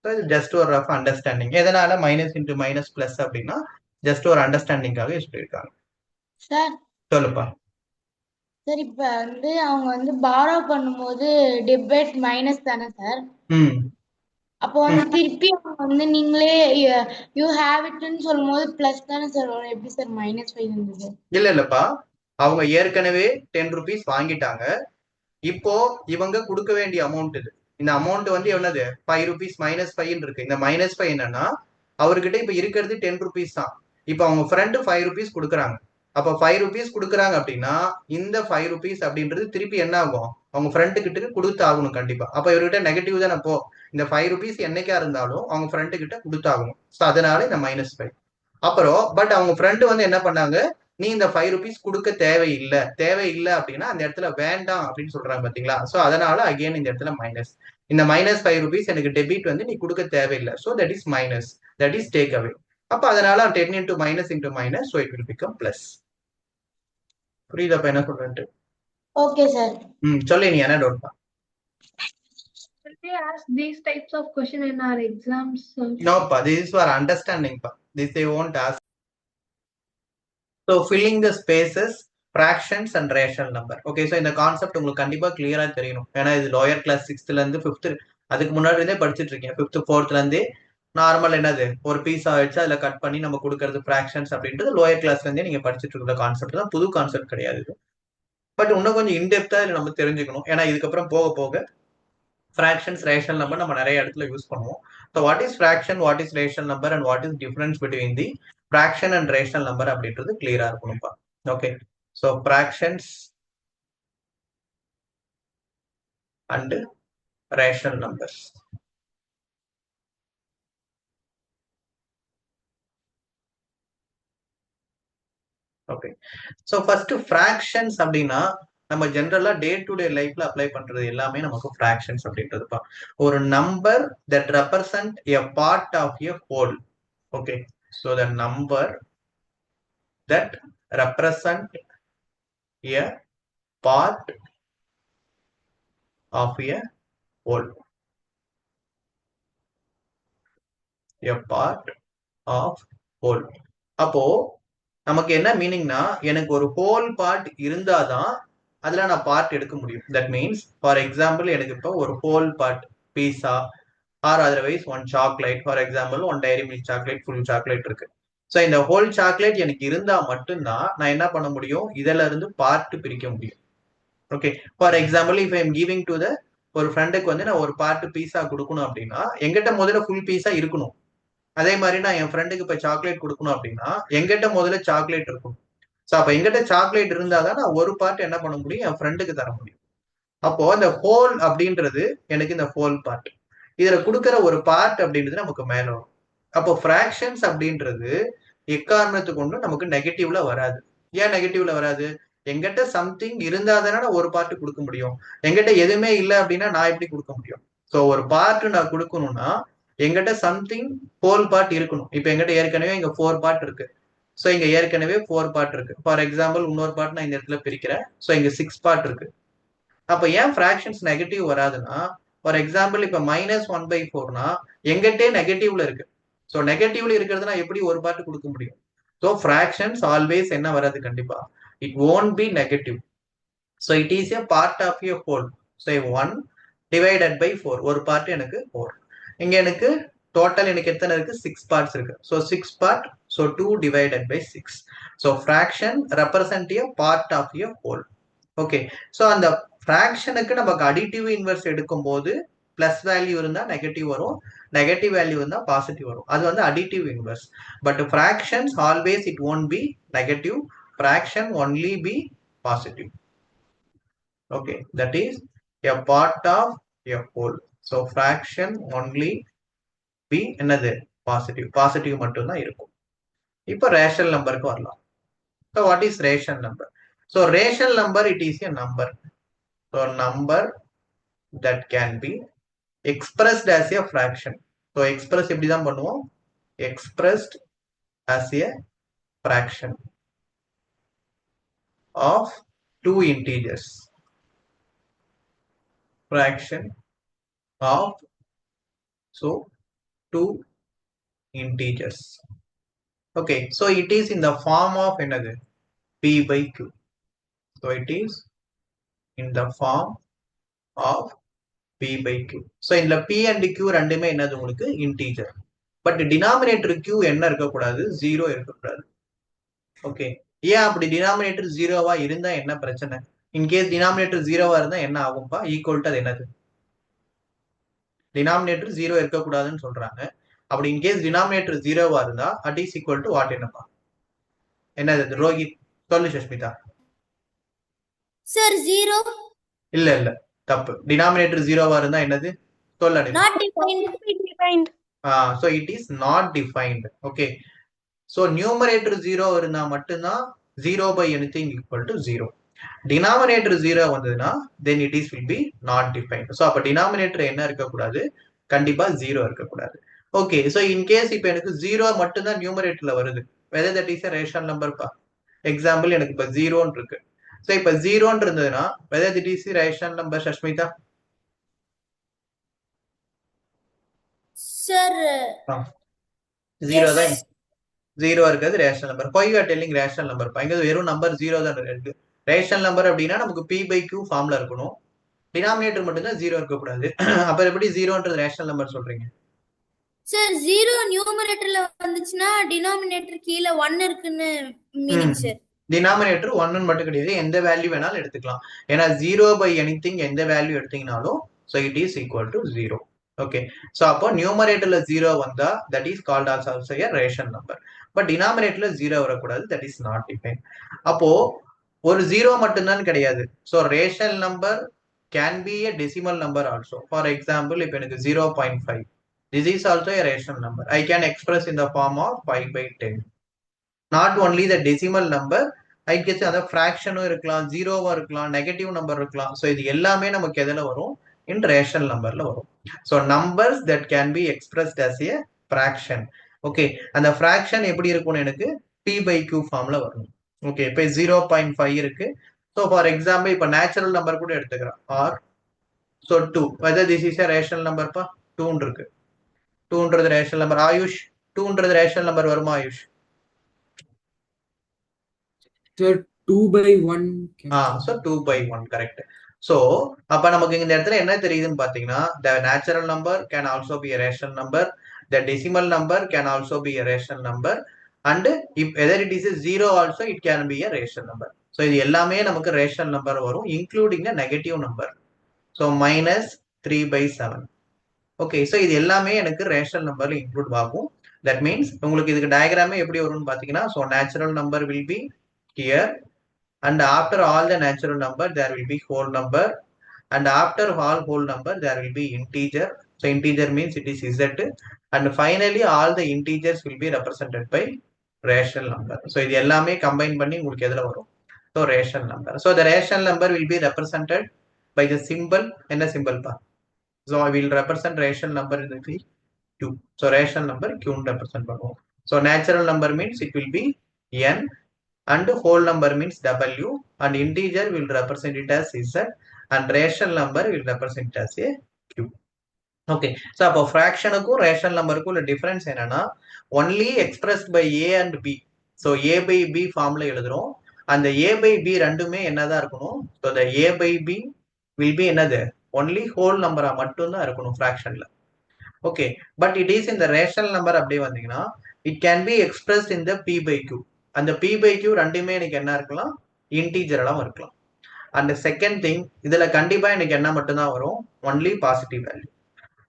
ஸோ இது ஜஸ்ட் ஒரு ரஃப் அண்டர்ஸ்டாண்டிங். எதனால மைனஸ் இன்டூ மைனஸ் பிளஸ் அப்படின்னா ஜஸ்ட் ஒரு அண்டர்ஸ்டாண்டிங்காக சொல்லியிருக்காங்க. சார் சொல்லுப்பா. சார் இப்ப வந்து அவங்க வந்து பாரோ பண்ணும்போது டெபிட் மைனஸ் தானே சார்? அப்போ வந்து திருப்பி அவங்க வந்து நீங்களே யூ ஹேவ் இட்னு சொல்லும்போது பிளஸ் தானே சார் வரும், எப்படி சார் -5 இருந்தது? இல்லப்பா, அவங்க ஏற்கனவே ₹10 வாங்கிட்டாங்க. இப்போ இவங்க கொடுக்க வேண்டிய அமௌண்ட் இது. இந்த அமௌண்ட் வந்து என்னது, ₹5 -5 இருக்கு. இந்த -5 என்னன்னா அவர்கிட்ட இப்ப இருக்கிறது ₹10 தான். இப்ப அவங்க ஃப்ரெண்டு ₹5 கொடுக்குறாங்க. அப்ப ₹5 கொடுக்குறாங்க அப்படின்னா இந்த ₹5 அப்படின்றது திருப்பி என்ன ஆகும், அவங்க ஃப்ரெண்டு கிட்ட கொடுத்து ஆகணும் கண்டிப்பா. அப்ப இவர்கிட்ட நெகட்டிவ் தானே. அப்போ இந்த ₹5 என்னைக்கா இருந்தாலும் அவங்க ஃப்ரெண்டு கிட்ட கொடுத்தாகணும். ஸோ அதனால இந்த -5. அப்புறம் பட் அவங்க ஃப்ரெண்டு வந்து என்ன பண்ணாங்க, நீ இந்த ₹5 கொடுக்க தேவையில்லை அப்படின்னா அந்த இடத்துல வேண்டாம் அப்படின்னு சொல்றாங்க பாத்தீங்களா. சோ அதனால அகைன் இந்த இடத்துல மைனஸ். இந்த -5 எனக்கு டெபிட் வந்து நீ கொடுக்க தேவையில்லை. So that is minus, that is take away. அப்ப அதனால 10 into minus, so it will become plus. புரியுதாப்பா என்ன சொல்றேன்ட்டு? Okay sir. சொல்லு, நீ என்ன doubt? Will they ask these types of question in our exams? No, pa. This is for understanding, pa. This they won't ask. So filling the spaces, fractions and rational number. Okay, so இந்த concept உங்களுக்கு கண்டிப்பா கிளியரா தெரியணும். ஏன்னா இது lower class 6th இருந்து 5th, அதுக்கு முன்னாடி இருந்தே படிச்சுட்டு இருக்கீங்க. 5th 4th இருந்தே நார்மல் என்னது ஒரு பீஸா வச்சு அதுல கட் பண்ணி நம்ம கொடுக்கறது ஃபிராக்ஷன்ஸ் அப்படின்றது லோயர் கிளாஸ்ல இருந்தே நீங்க படிச்சுட்டு இருக்கிற கான்செப்ட் தான். புது கான்செப்ட் கிடையாது. பட் இன்னும் கொஞ்சம் இன்டெப்தா இதை நம்ம தெரிஞ்சுக்கணும். ஏன்னா இதுக்கப்புறம் போக போக fractions, rational number நம்ம நிறைய இடத்துல யூஸ் பண்ணுவோம். So what is fraction, what is rational number and what is difference between the fraction and rational number அப்படின்றது கிளியரா இருக்கணும்பா. Okay, so fractions and rational numbers. Okay, so first fractions அப்படின்னா நம்ம ஜென்ரலா டே டு டே லைஃப்ல apply பண்றது எல்லாமே நமக்கு ஃபிராக்ஷன்ஸ் அப்படின்றதுப்பா. ஒரு number that represent a part of a whole. Okay, so the number that represent a part of a whole. A part of whole. அப்போ நமக்கு என்ன மீனிங்னா, எனக்கு ஒரு ஹோல் பார்ட் இருந்தாதான் அதுல நான் பார்ட் எடுக்க முடியும். தட் மீன்ஸ் ஃபார் எக்ஸாம்பிள் எனக்கு இப்போ ஒரு whole part pizza or otherwise one chocolate, for example one dairy milk chocolate full chocolate இருக்கு. ஸோ இந்த ஹோல் சாக்லேட் எனக்கு இருந்தா மட்டும்தான் நான் என்ன பண்ண முடியும், இதுல இருந்து பார்ட் பிரிக்க முடியும். Okay, for example if I am giving to the ஒரு ஃப்ரெண்டுக்கு வந்து நான் ஒரு பார்ட் பீஸா கொடுக்கணும் அப்படின்னா எங்கிட்ட முதல்ல ஃபுல் பீஸா இருக்கணும். அதே மாதிரி நான் என் ஃப்ரெண்டுக்கு இப்போ சாக்லேட் கொடுக்கணும் அப்படின்னா எங்கிட்ட முதல்ல சாக்லேட் இருக்கும். ஸோ அப்போ எங்கிட்ட சாக்லேட் இருந்தாதான் நான் ஒரு பார்ட் என்ன பண்ண முடியும், என் ஃப்ரெண்டுக்கு தர முடியும். அப்போ இந்த ஹோல் அப்படின்றது எனக்கு இந்த ஹோல் பார்ட், இதுல கொடுக்குற ஒரு பார்ட் அப்படின்றது நமக்கு மேல வரும். அப்போ ஃபிராக்ஷன்ஸ் அப்படின்றது எக்காரணத்து கொண்டு நமக்கு நெகட்டிவ்ல வராது. ஏன் நெகட்டிவ்ல வராது, எங்கிட்ட சம்திங் இருந்தா தானே நான் ஒரு பார்ட் கொடுக்க முடியும். எங்கிட்ட எதுவுமே இல்லை அப்படின்னா நான் எப்படி கொடுக்க முடியும். ஸோ ஒரு பார்ட் நான் கொடுக்கணும்னா எங்கிட்ட சம்திங் ஹோல் பார்ட் இருக்கணும். இப்போ எங்கிட்ட ஏற்கனவே இங்க 4 பார்ட் இருக்கு. ஸோ இங்க ஏற்கனவே 4 பார்ட் இருக்கு. ஃபார் எக்ஸாம்பிள் இன்னொரு பார்ட் நான் இந்த இடத்துல பிரிக்கிறேன். ஸோ இங்க 6 பார்ட் இருக்கு. அப்ப ஏன் ஃபிராக்ஷன்ஸ் நெகட்டிவ் வராதுன்னா, ஃபார் எக்ஸாம்பிள் இப்ப -1/4னா எங்கிட்டே நெகட்டிவ்ல இருக்கு. ஸோ நெகட்டிவ்ல இருக்கிறதுனா எப்படி ஒரு பார்ட் கொடுக்க முடியும். ஸோ ஃபிராக்ஷன்ஸ் ஆல்வேஸ் என்ன வராது, கண்டிப்பா it won't be negative. So it is a part of a whole. So 1 divided by 4, ஒரு பார்ட் எனக்கு 4. இங்க எனக்கு டோட்டல் எனக்கு எத்தனை இருக்கு, 6 பார்ட்ஸ் இருக்கு. So 6 part, so 2 divided by 6. So fraction represent a part of a whole. Okay, so அந்த ஃபிராக்ஷனுக்கு நமக்கு அடிட்டிவ் இன்வெர்ஸ் எடுக்கும் போது பிளஸ் வேல்யூ இருந்தா நெகட்டிவ் வரும், நெகட்டிவ் வேல்யூ இருந்தா பாசிட்டிவ் வரும். அது வந்து additive inverse. But fractions always it won't be negative, fraction only be positive. Okay, that is a part of a whole. So fraction only be என்னது, positive, positive மட்டும்தான் இருக்கும். இப்போ rational நம்பருக்கு வரலாம். So what is rational number? So rational number it is a number. So number that can be expressed as a fraction. So express எப்படி தான் பண்ணுவோம், expressed as a fraction of 2 integers. Fraction of, so 2 integers. Okay, so it is in the form of another p by q. So it is in the form of p by q. So இந்த p and q ரெண்டுமே என்னது உங்களுக்கு integer. But denominator q என்ன இருக்கக்கூடாது, 0 இருக்கக்கூடாது. Okay, ஏன் அப்படி denominator 0வா இருந்தா என்ன பிரச்சனை? இன்கேஸ் டினாமினேட்டர் 0வா இருந்தா என்ன ஆகும்பா, ஈக்குவல் டு அது என்னது, டினாமினேட்டர் 0 இருக்கக்கூடாதுன்னு சொல்றாங்க. அப்படி இன்கேஸ் டினாமினேட்டர் 0வா இருந்தா at is equal to what என்னப்பா, என்னது ரோஹித் சொல்லு சஷ்மிதா. சார் 0 இல்ல இல்ல தப்பு, டினாமினேட்டர் 0வா இருந்தா என்னது சொல்ல, not defined. so it is not defined. Okay, so numerator 0 இருந்தா மட்டும்தான் 0 by anything equal to 0. denominator 0 வந்ததுன்னா then it is will be not defined. so அப்ப denominator என்ன இருக்கக்கூடாது, கண்டிப்பா 0 இருக்கக்கூடாது. ஓகே, so in case இப்ப எனக்கு 0 மட்டும்தான் numeratorல வருது, whether that is a rational number பா. எக்ஸாம்பிள் எனக்கு இப்ப 0 இருக்கு. so இப்ப 0 இருந்ததுன்னா whether that is a rational number Sashmitha. Sir 0 தான், 0 இருக்கிறது rational number. why you are telling rational number? இங்க வெறும் நம்பர் 0 தான் இருக்கு. ரேஷனல் நம்பர் அப்படின்னா நமக்கு p by q ஃபார்ம்ல இருக்கணும், டினாமினேட்டர் மட்டும் தான் 0 இருக்க கூடாது. அப்ப எப்படி 0ன்றது ரேஷனல் நம்பர் சொல்றீங்க? சார் 0 நியூமரேட்டர்ல வந்துச்சுன்னா டினாமினேட்டர் கீழ 1 இருக்குன்னு மீனிங் சார். டினாமினேட்டர் 1 மட்டும் கிடையாது, எந்த வேல்யூ வேணாலும் எடுத்துக்கலாம். ஏன்னா 0 by anything எந்த வேல்யூ எடுத்தீங்கனாலும் so it is equal to 0. Okay, so அப்போ நியூமரேட்டர்ல 0 வந்தா that is called as also a rational number. But டினாமினேட்டர்ல 0 வரக்கூடாது, that is not defined. அப்போ ஒரு 0 மட்டும்தான் கிடையாது. so rational number can be a decimal number also. for example if எனக்கு 0.5, this is also a rational number. I can express in the form of 5 by 10. not only the decimal number, I guess அந்த ஃபிராக்ஷனும் இருக்கலாம், 0வா இருக்கலாம், negative number இருக்கலாம். so இது எல்லாமே நமக்கு எதுல வரும், in rational நம்பர்ல வரும். so numbers that can be expressed as a fraction. okay, அந்த fraction எப்படி இருக்கும், எனக்கு p by q ஃபார்ம்ல வரும். okay, இப்போ 0.5 இருக்கு. so for example இப்போ நேச்சுரல் நம்பர் கூட எடுத்துக்கிறோம் or so 2, whether this is a rational number பா, 2 இருக்கு. 2ன்றது ரேஷனல் நம்பர். ஆயுஷ் 2ன்றது ரேஷனல் நம்பர் வருமா Ayush? Sir, 2/1. So 2/1 correct. So அப்ப நமக்கு இந்த இடத்துல என்ன தெரியுதுன்னு பாத்தீங்கன்னா, the natural number can also be a rational number, the decimal number can also be a rational number, and if whether it is a zero also it can be a rational number. So இது எல்லாமே நமக்கு rational number வரும், including the negative number. So -3/7. Okay, so இது எல்லாமே எனக்கு rational நம்பர்ல include ஆகும். That means உங்களுக்கு இதுக்கு டயக்ராமே எப்படி வரும்னு பார்த்தீங்கன்னா, so natural number will be here, and after all the natural number there will be whole number, and after all whole number there will be integer. So integer means it is z, and finally all the integers will be represented by rational number. So இது எல்லாமே combine பண்ணி உங்களுக்கு எதுல வரும்? So rational number. So the rational number will be represented by the symbol. என்ன symbol பா? So I will represent rational number in the field Q. So rational number Q represent பண்ணுவோம். So natural number means it will be n, and whole number means w, and integer will represent it as z, and rational number will represent it as a Q. Okay, so அப்போ fractionக்கும் rational numberக்கும் உள்ள difference என்னன்னா, only expressed by a and b. So a by b ஃபார்ம்ல எழுதுறோம். அந்த a by b ரெண்டுமே என்னதான் இருக்கணும்? So the a by b will be என்னது? only whole number மட்டும் தான் இருக்கணும் fractionல. Okay, but it is in the rational number அப்படியே வந்தீங்கன்னா, it can be expressed in the p by q. அந்த p by q ரெண்டுமே எனக்கு என்ன இருக்கலாம்? integer எல்லாம் இருக்கலாம். And the second thing, இதுல கண்டிப்பா எனக்கு என்ன மட்டும் தான் வரும்? only positive value.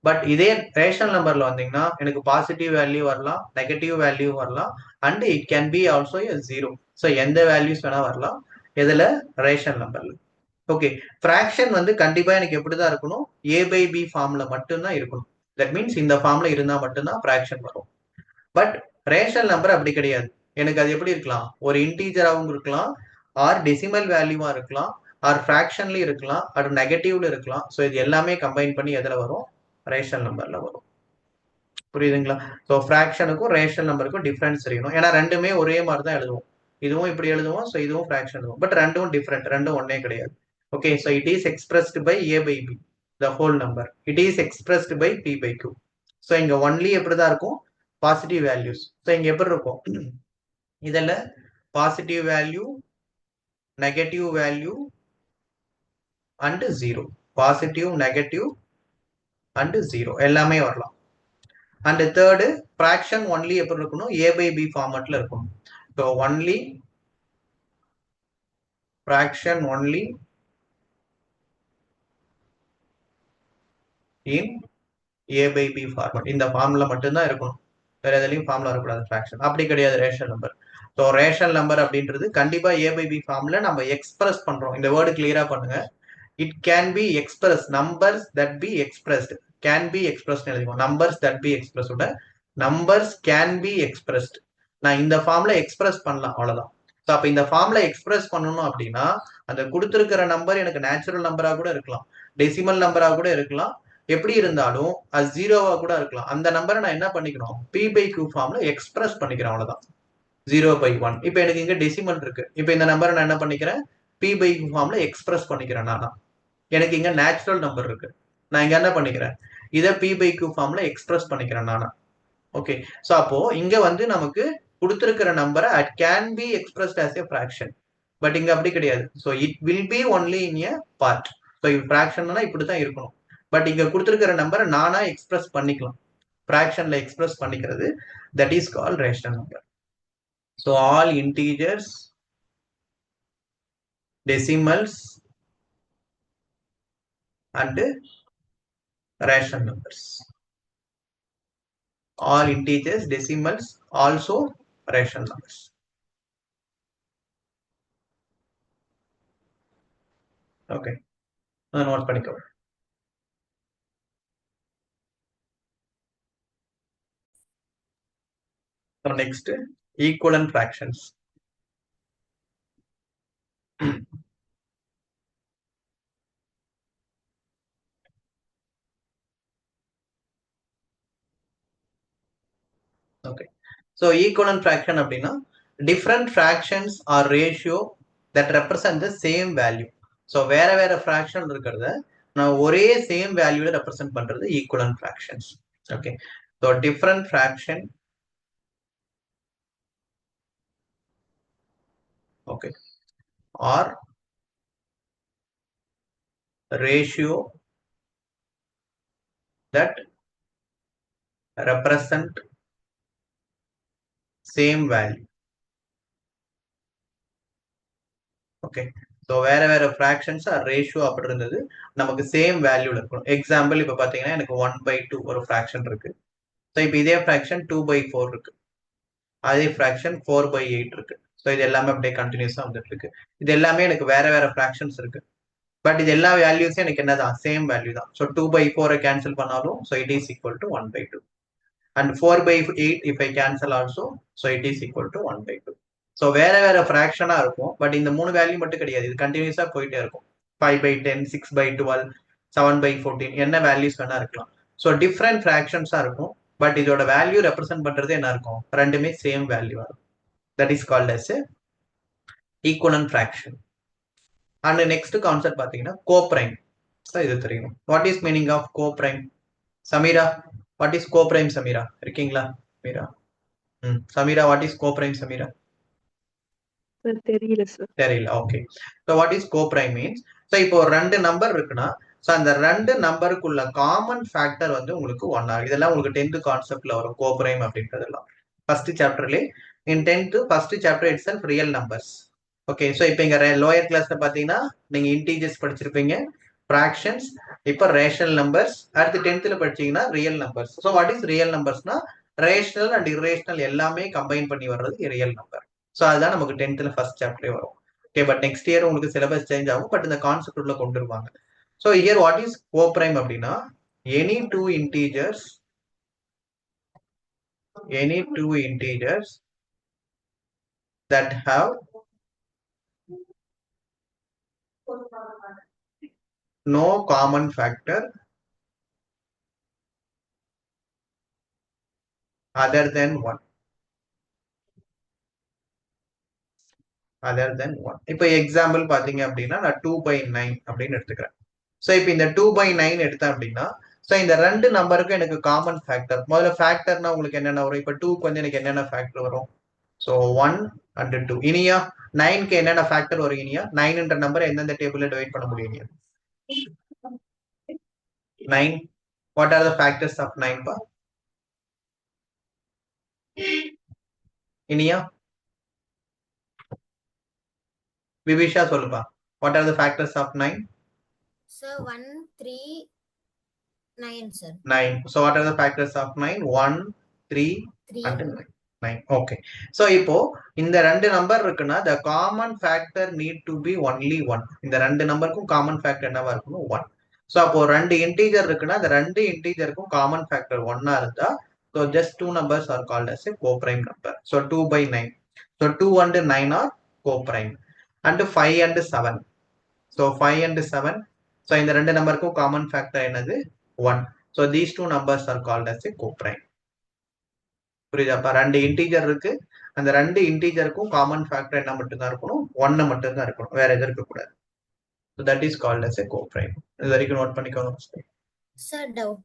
பட் இதே ரேஷனல் நம்பர்ல வந்தீங்கன்னா எனக்கு பாசிட்டிவ் வேல்யூ வரலாம், நெகட்டிவ் வேல்யூ வரலாம், and it can B also a 0. So எந்த வேல்யூஸ் வேணா வரலாம் இதுல ரேஷனல் நம்பர்ல. ஓகே, ஃபிராக்ஷன் வந்து கண்டிப்பா எனக்கு எப்படிதான் இருக்கணும்? a by b ஃபார்ம்ல மட்டும்தான் இருக்கணும். தட் மீன்ஸ் இந்த ஃபார்ம்ல இருந்தா மட்டும்தான் ஃபிராக்ஷன் வரும். பட் ரேஷனல் நம்பர் அப்படி கிடையாது. எனக்கு அது எப்படி இருக்கலாம்? ஒரு இன்டீஜராகவும் இருக்கலாம், ஆர் டெசிமல் வேல்யூவா இருக்கலாம், ஆர் ஃபிராக்ஷன்லயும் இருக்கலாம், அது நெகட்டிவ்ல இருக்கலாம். ஸோ இது எல்லாமே கம்பைன் பண்ணி எதுல வரும்? ரேஷனல் நம்பர்ல வரும். புரியுதுங்களா? ஸோ ஃபிராக்ஷனுக்கும் ரேஷனல் நம்பருக்கும் டிஃபரன்ஸ் தெரியணும். ஏன்னா ரெண்டுமே ஒரே மாதிரி தான் எழுதுவோம். இதுவும் இப்படி எழுதுவோம், ஸோ இதுவும் ஃபிராக்ஷன் எழுதுவோம். பட் ரெண்டும் டிஃப்ரெண்ட், ரெண்டும் ஒன்னே கிடையாது. Okay, so it is expressed by a by b, the whole number. It is expressed by p by q. So இங்க ஒன்லி எப்படிதான் இருக்கும்? Positive values. ஸோ இங்க எப்படி இருக்கும்? இதுல positive value, negative value and 0. Positive, negative and 0 எல்லாமே வரலாம். And third fraction only எப்படி இருக்கணும்? a by b ஃபார்மட்ல இருக்கணும். So only fraction only in a by b format. இந்த ஃபார்ம்ல மட்டும்தான் இருக்கணும், வேற எதுலையும் ஃபார்ம்ல வரக்கூடாது ஃபிராக்ஷன். அப்படி கிடையாது rational number. So rational number அப்படின்றது கண்டிப்பா a by b ஃபார்ம்ல நம்ம எக்ஸ்பிரஸ் பண்றோம். இந்த வேர்டு கிளியரா பண்ணுங்க. It can be express, numbers that be expressed, can be expressed எழுதிவோம். Numbers that be expressed, numbers can be expressed. நான் இந்த ஃபார்ம்ல எக்ஸ்பிரஸ் பண்ணலாம், அவ்வளவுதான். ஸோ அப்ப இந்த ஃபார்ம்ல எக்ஸ்பிரஸ் பண்ணணும் அப்படின்னா அந்த கொடுத்துருக்கிற நம்பர் எனக்கு நேச்சுரல் நம்பரா கூட இருக்கலாம், டெசிமல் நம்பரா கூட இருக்கலாம், எப்படி இருந்தாலும் அது 0வா கூட இருக்கலாம். அந்த நம்பரை நான் என்ன பண்ணிக்கணும்? p by q ஃபார்ம்ல எக்ஸ்பிரஸ் பண்ணிக்கிறேன், அவ்வளவுதான். 0/1. இப்போ எனக்கு இங்க டெசிமல் இருக்கு. இப்போ இந்த நம்பரை நான் என்ன பண்ணிக்கிறேன்? p by q ஃபார்ம்ல எக்ஸ்பிரஸ் பண்ணிக்கிறேன். நானா எனக்கு இங்க நேச்சுரல் நம்பர் இருக்கு, நான் இங்க என்ன பண்ணிக்கிறேன்? இதை p by q ஃபார்ம்ல எக்ஸ்பிரஸ் பண்ணிக்கிறேன் நானா. ஓகே, ஸோ அப்போ இங்க வந்து நமக்கு கொடுத்துருக்கிற நம்பரை it can be expressed as a fraction. But இங்க அப்படி கிடையாது. So it will be only in a part. So ஃபிராக்ஷன்னா இப்படிதான் இருக்கணும். பட் இங்க கொடுத்துருக்கிற நம்பரை நானா எக்ஸ்பிரஸ் பண்ணிக்கலாம், ஃபிராக்ஷன்ல எக்ஸ்பிரஸ் பண்ணிக்கிறது. That is called rational number. So all integers, decimals and rational numbers. All integers, decimals, also rational numbers. Okay, note பண்ணிக்கோ. So next, equivalent fractions. Okay, so equivalent fraction அப்படின்னா different fractions or ratio that represent the same value. So வேற வேற fraction இருக்கிறத நான் ஒரே same value represent பண்றது equivalent fractions. Okay, so different fraction. Okay, or ratio that represent same value. Okay, so வேற வேற fractions ratio அப்படி இருந்தது நமக்கு சேம் வேல்யூல இருக்கணும். எக்ஸாம்பிள் இப்போ பார்த்தீங்கன்னா எனக்கு 1/2 ஒரு ஃப்ராக்ஷன் இருக்கு. ஸோ இப்போ இதே ஃப்ராக்ஷன் 2/4 இருக்கு, அதே ஃப்ராக்ஷன் 4/8 இருக்கு. ஸோ இது எல்லாமே அப்படியே கண்டினியூஸா வந்துட்டு இருக்கு. இது எல்லாமே எனக்கு வேற வேற ஃப்ராக்ஷன்ஸ் இருக்கு. பட் இது எல்லா வேல்யூஸும் எனக்கு என்னதான் சேம் வேல்யூ தான். ஸோ 2/4 கேன்சல் பண்ணாலும் so it is equal to 1/2. And 4/8 if I cancel also, so it is equal to 1/2. So வேற வேற ஃப்ராக்ஷனா இருக்கும். பட் இந்த 3 வேல்யூ மட்டும் கிடையாது, இது கண்டினியூஸா போயிட்டே இருக்கும். 5/10, 6/12, 7/14 என்ன வேல்யூஸ் வேணா இருக்கலாம். ஸோ டிஃப்ரெண்ட் ஃப்ராக்ஷன்ஸா இருக்கும். பட் இதோட வேல்யூ ரெப்ரசென்ட் பண்றது என்ன இருக்கும், ரெண்டுமே சேம் வேல்யூ வரும். That is called as equivalent fraction. And next concept பார்த்தீங்கன்னா கோப்ரைம். ஸோ இது தெரியும். What is meaning of coprime? Sameera, what is coprime? Sameera இருக்கீங்களா? Meera, Sameera, what is coprime? Sameera தெரியல சார். தெரியல. Okay, so what is coprime means, so இப்போ ரெண்டு number இருக்குன்னா so அந்த ரெண்டு நம்பருக்குள்ள காமன் ஃபேக்டர் வந்து உங்களுக்கு 1 ஆகும். இதெல்லாம் உங்களுக்கு 10th கான்செப்ட்ல வரும் கோப்ரைம் அப்படின்றதெல்லாம். ஃபர்ஸ்ட் சாப்டர்லே in 10th first chapter itself real numbers. Okay, so இப்போ இங்க லோயர் கிளாஸ்ல பாத்தீங்கன்னா நீங்க இன்டீஜர்ஸ் படிச்சிருப்பீங்க, ஃப்ராக்ஷன்ஸ், இப்போ ரேஷனல் நம்பர்ஸ். அடுத்து 10th படிச்சீங்கன்னா real numbers. So what is real நம்பர்ஸ்னா ரேஷனல் அண்ட் இரேஷனல் எல்லாமே கம்பைன் பண்ணி வர்றது ரியல் நம்பர். ஸோ அதுதான் நமக்கு 10th ஃபர்ஸ்ட் சாப்டரே வரும். ஓகே, பட் நெக்ஸ்ட் இயர் உங்களுக்கு சிலபஸ் சேஞ்ச் ஆகும், பட் இந்த கான்செப்ட் உள்ள கொண்டு வருவாங்க. So here what is coprime அப்படின்னா any two integers that have no common factor other than 1. இப்போ எக்ஸாம்பிள் பாத்தீங்க அப்படின்னா நான் 2/9 அப்படின்னு எடுத்துக்கிறேன். ஸோ இப்போ இந்த 2/9 எடுத்தேன் அப்படின்னா ஸோ இந்த ரெண்டு நம்பருக்கும் எனக்கு காமன் ஃபேக்டர். முதல்ல ஃபேக்டர்னா உங்களுக்கு என்னென்ன வரும்? இப்போ 2க்கு வந்து எனக்கு என்னென்ன ஃபேக்டர் வரும்? So 1 and 2. இனியா 9க்கு என்னென்ன ஃபேக்டர் வரும்? இனியா 9ன்ற நம்பர் எந்தெந்த டேபிள்ல டிவைட் பண்ண முடியும்? 9. What are the factors of 9 பா? இனியா விபிஷா சொல்லுப்பா, what are the factors of 9? Sir, 1, 3, 9, sir. 9. So what are the factors of 9? 1, 3 and 9. Okay. So இப்போ இந்த ரெண்டு நம்பர் இருக்குன்னா the common factor need to be only 1. இந்த ரெண்டு நம்பருக்கும் காமன் ஃபேக்டர் என்னவா இருக்கணும்? 1. ஸோ அப்போ ரெண்டு இன்டீஜர் இருக்குன்னா அந்த ரெண்டு இன்டீஜருக்கும் காமன் ஃபேக்டர் 1 இருந்தா so just two numbers are called as a co-prime number. So 2/9. So 2 and 9 are co-prime. And 5 and 7. So 5 and 7. So இந்த ரெண்டு நம்பருக்கும் காமன் ஃபேக்டர் என்னது? 1. So these two numbers are called as a co-prime. புரியுதாப்பா? ரெண்டு integer இருக்கு, அந்த ரெண்டு இன்டீஜருக்கும் common factor என்ன மட்டும் தான் இருக்கணும்? 1 மட்டும் தான் இருக்கணும், வேற எதுவும் இருக்க கூடாது. So that is called as a co-prime. இது வரைக்கும் நோட் பண்ணிக்கணும். Sir, doubt.